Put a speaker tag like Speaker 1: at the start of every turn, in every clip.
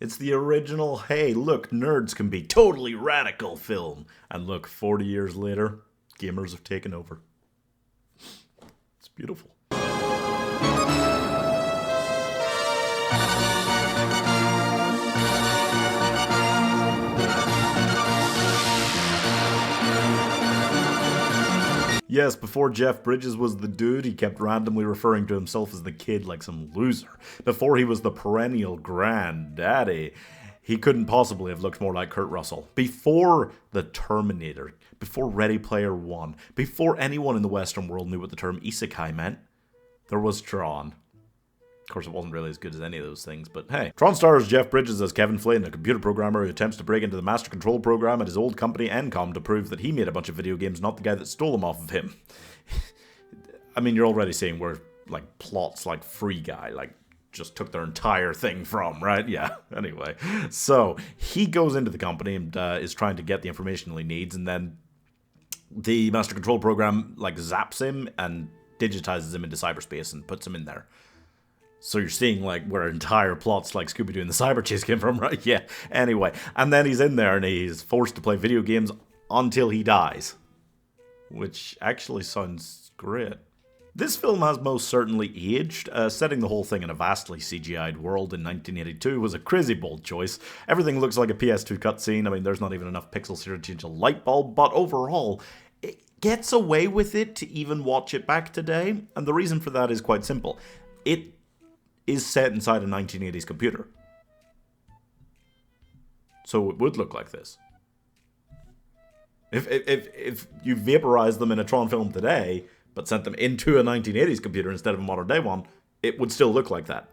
Speaker 1: It's the original, hey, look, nerds can be totally radical film. And look, 40 years later, gamers have taken over. It's beautiful. Yes, before Jeff Bridges was the dude, he kept randomly referring to himself as the kid like some loser. Before he was the perennial granddaddy, he couldn't possibly have looked more like Kurt Russell. Before the Terminator, before Ready Player One, before anyone in the Western world knew what the term isekai meant, there was Tron. Of course, it wasn't really as good as any of those things, but hey. Tron stars Jeff Bridges as Kevin Flynn, a computer programmer who attempts to break into the master control program at his old company Encom to prove that he made a bunch of video games, not the guy that stole them off of him. I mean, you're already seeing where, like, plots like Free Guy, like, just took their entire thing from, right? Yeah, anyway. So, he goes into the company and is trying to get the information he needs, and then the master control program, like, zaps him and digitizes him into cyberspace and puts him in there. So you're seeing, like, where entire plots like Scooby-Doo and the Cyber Chase came from, right? Yeah, anyway. And then he's in there and he's forced to play video games until he dies. Which actually sounds great. This film has most certainly aged. Setting the whole thing in a vastly CGI'd world in 1982 was a crazy bold choice. Everything looks like a PS2 cutscene. I mean, there's not even enough pixels here to change a light bulb. But overall, it gets away with it to even watch it back today. And the reason for that is quite simple. It is set inside a 1980s computer. So it would look like this. If you vaporized them in a Tron film today, but sent them into a 1980s computer instead of a modern day one, it would still look like that.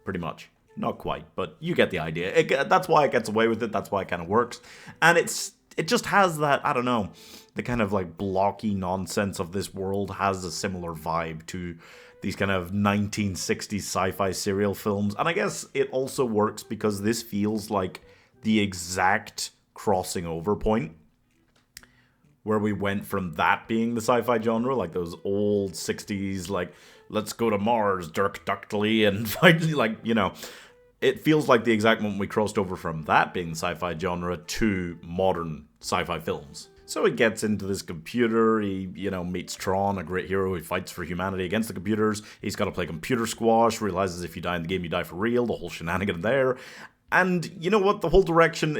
Speaker 1: Pretty much. Not quite, but you get the idea. That's why it gets away with it, that's why it kind of works. And it just has that, I don't know, the kind of like blocky nonsense of this world has a similar vibe to these kind of 1960s sci-fi serial films. And I guess it also works because this feels like the exact crossing over point where we went from that being the sci-fi genre, like those old 60s, like, let's go to Mars, Dirk Ductley, and finally, like, you know, it feels like the exact moment we crossed over from that being the sci-fi genre to modern sci-fi films. So he gets into this computer, he, you know, meets Tron, a great hero who fights for humanity against the computers. He's got to play computer squash, realizes if you die in the game, you die for real, the whole shenanigan there. And you know what, the whole direction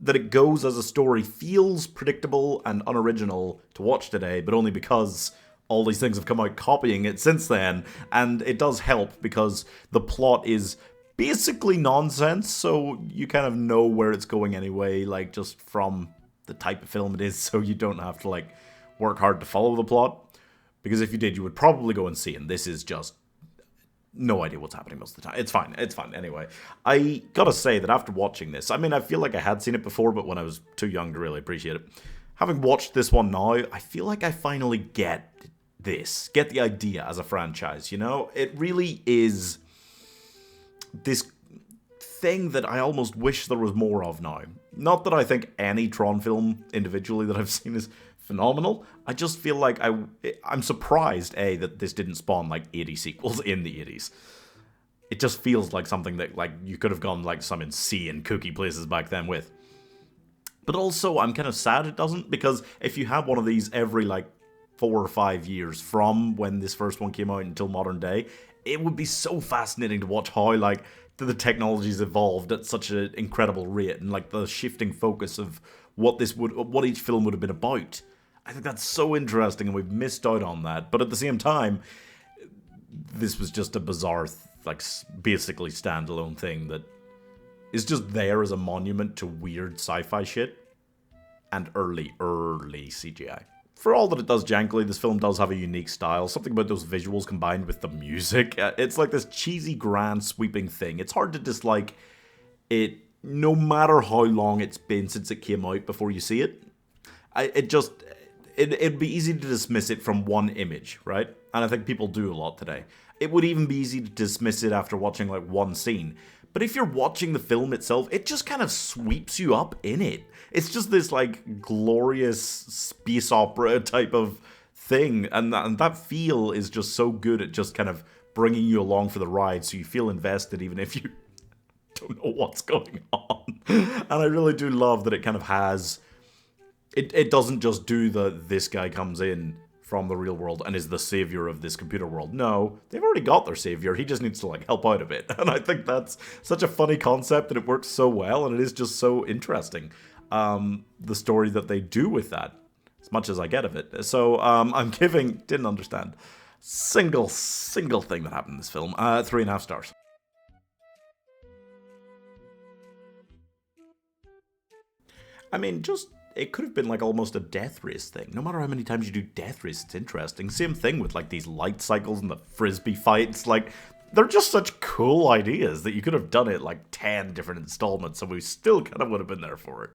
Speaker 1: that it goes as a story feels predictable and unoriginal to watch today, but only because all these things have come out copying it since then. And it does help because the plot is basically nonsense, so you kind of know where it's going anyway, like just from the type of film it is, so you don't have to like work hard to follow the plot, because if you did, you would probably go and see, and this is just no idea what's happening most of the time. It's fine anyway. I gotta say that after watching this, I mean, I feel like I had seen it before, but when I was too young to really appreciate it. Having watched this one now, I feel like I finally get the idea as a franchise, you know? It really is this thing that I almost wish there was more of now. Not that I think any Tron film individually that I've seen is phenomenal. I just feel like I'm surprised, that this didn't spawn like 80 sequels in the 80s. It just feels like something that like you could have gone like some insane kooky places back then with. But also, I'm kind of sad it doesn't, because if you had one of these every like 4 or 5 years from when this first one came out until modern day, it would be so fascinating to watch how like the technology's evolved at such an incredible rate, and like the shifting focus of what each film would have been about. I think that's so interesting, and we've missed out on that. But at the same time, this was just a bizarre, like basically standalone thing that is just there as a monument to weird sci-fi shit and early CGI. For all that it does jankily, this film does have a unique style. Something about those visuals combined with the music. It's like this cheesy, grand, sweeping thing. It's hard to dislike it, no matter how long it's been since it came out before you see it. It'd be easy to dismiss it from one image, right? And I think people do a lot today. It would even be easy to dismiss it after watching like one scene. But if you're watching the film itself, it just kind of sweeps you up in it. It's just this like glorious space opera type of thing. And that feel is just so good at just kind of bringing you along for the ride, so you feel invested even if you don't know what's going on. And I really do love that it kind of has... It doesn't just do this guy comes in from the real world and is the savior of this computer world. No, they've already got their savior. He just needs to, like, help out a bit. And I think that's such a funny concept, and it works so well, and it is just so interesting. The story that they do with that, as much as I get of it. So I'm giving... Didn't understand. Single thing that happened in this film. 3.5 stars. I mean, just... It could have been like almost a death race thing. No matter how many times you do death race, it's interesting. Same thing with like these light cycles and the frisbee fights. Like, they're just such cool ideas that you could have done it like 10 different installments and we still kind of would have been there for it.